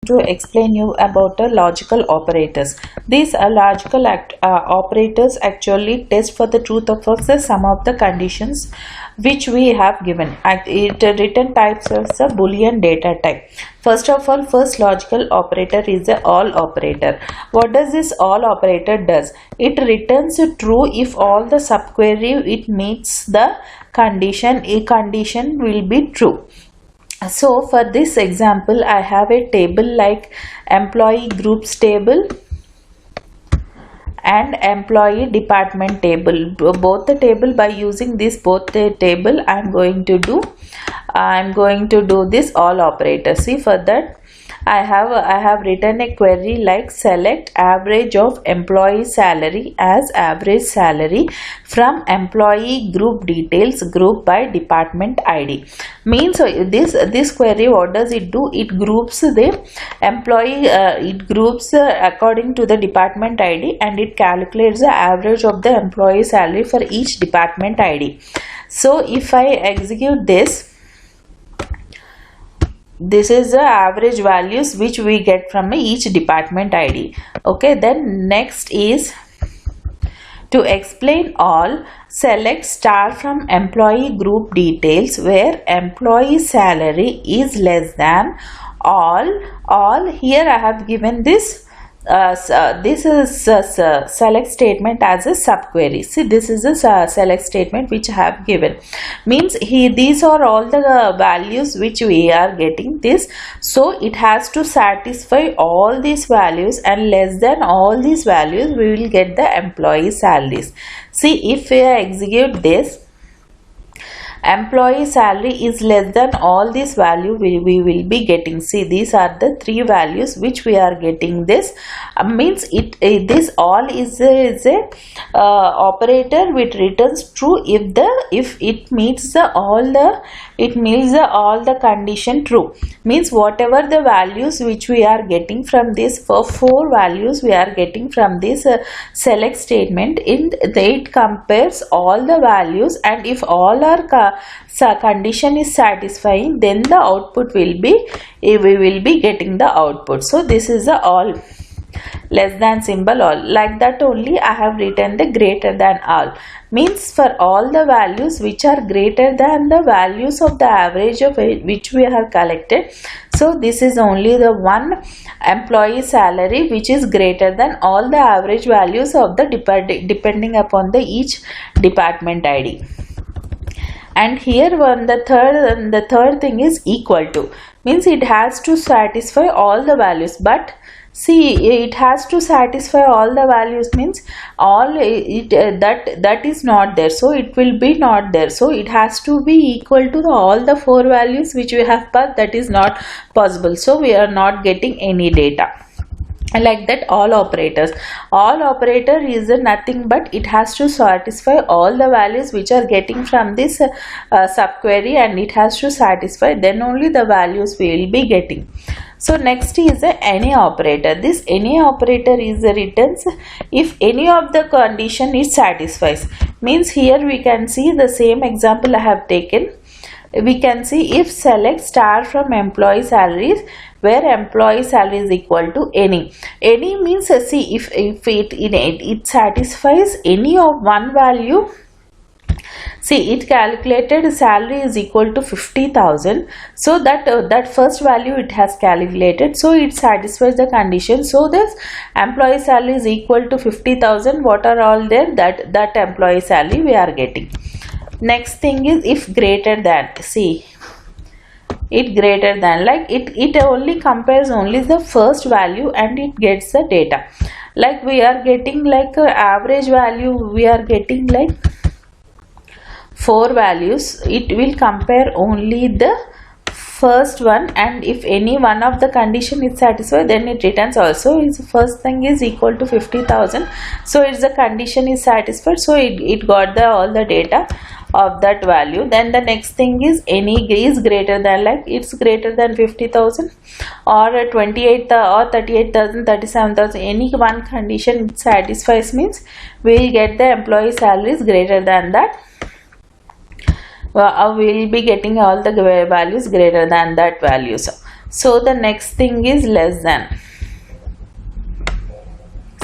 to explain you about logical operators. These logical operators actually test for the truth of some of the conditions which we have given. Written types of the Boolean data type. First of all, first logical operator is the all operator. What does this all operator does? It returns true if all the subquery it meets the condition. A condition will be true. So for this example, I have a table like employee groups table and employee department table. Both the table, by using this both the table, I'm going to do this all operator. See, for that I have written a query like select average of employee salary as average salary from employee group details group by department ID. Means this query, what does it do? It groups the employee according to the department ID, and it calculates the average of the employee salary for each department ID. So if I execute this is the average values which we get from each department ID. Okay, then next is to explain all, select star from employee group details where employee salary is less than all. Here I have given this this is select statement as a subquery. See, this is a select statement which I have given. Means these are all the values which we are getting this. So it has to satisfy all these values, and less than all these values we will get the employee salaries. See, if we execute this, employee salary is less than all this value we will be getting. See, these are the three values which we are getting. This means this all is a operator which returns true if it meets all the condition true. Means whatever the values which we are getting from this, for four values we are getting from this select statement, it compares all the values, and if all are condition is satisfying, then the output will be, we will be getting the output. So this is the all, less than symbol all. Like that only I have written the greater than all. Means for all the values which are greater than the values of the average of which we have collected. So this is only the one employee salary which is greater than all the average values of the depending upon the each department ID. And here the third thing is equal to. Means it has to satisfy all the values, but see, it has to satisfy all the values means all that is not there, so it will be not there. So it has to be equal to all the four values which we have passed. That is not possible, so we are not getting any data. Like that, all operator is nothing but it has to satisfy all the values which are getting from this subquery, and it has to satisfy, then only the values we will be getting. So next is the any operator. This any operator is returns if any of the condition is satisfies. Means here we can see the same example I have taken. We can see if select star from employee salaries where employee salary is equal to any. Any means, see, if it satisfies any of one value. See, it calculated salary is equal to 50,000. So that first value it has calculated. So it satisfies the condition. So this employee salary is equal to 50,000. What are all there? That employee salary we are getting. Next thing is if greater than. See, it greater than, like it only compares only the first value and it gets the data. Like we are getting like average value, we are getting like four values. It will compare only the first one, and if any one of the condition is satisfied, then it returns also. Its first thing is equal to 50,000, so it's the condition is satisfied, so it got the all the data of that value. Then the next thing is any is greater than, like it's greater than 50,000 or 28 or 38,000, 37,000. Any one condition satisfies means we will get the employee salaries greater than that. We will be getting all the values greater than that value. So So the next thing is less than.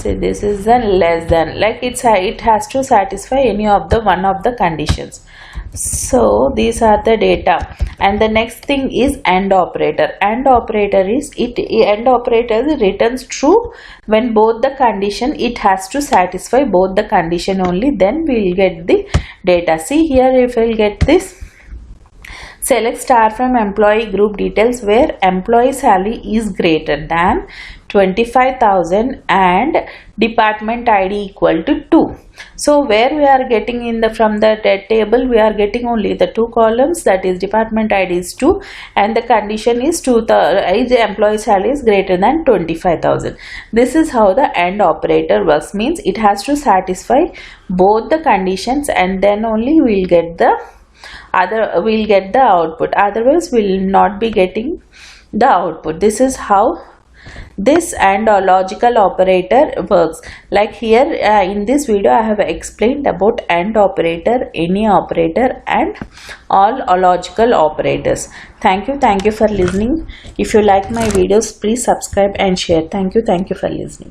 See, this is the less than, like it has to satisfy any of the one of the conditions. So these are the data, and the next thing is AND operator. AND operator is AND operator returns true when both the condition, it has to satisfy both the condition only, then we will get the data. See here, if we will get this, select star from employee group details where employee salary is greater than 25,000 and department ID equal to 2. So where we are getting in the from the table, we are getting only the two columns, that is department ID is 2 and the condition is employee salary is greater than 25,000. This is how the AND operator works, means it has to satisfy both the conditions and then only we will get the output, otherwise we will not be getting the output. This is how this AND logical operator works. Like here in this video I have explained about AND operator, any operator and all logical operators. Thank you for listening. If you like my videos, please subscribe and share. Thank you for listening.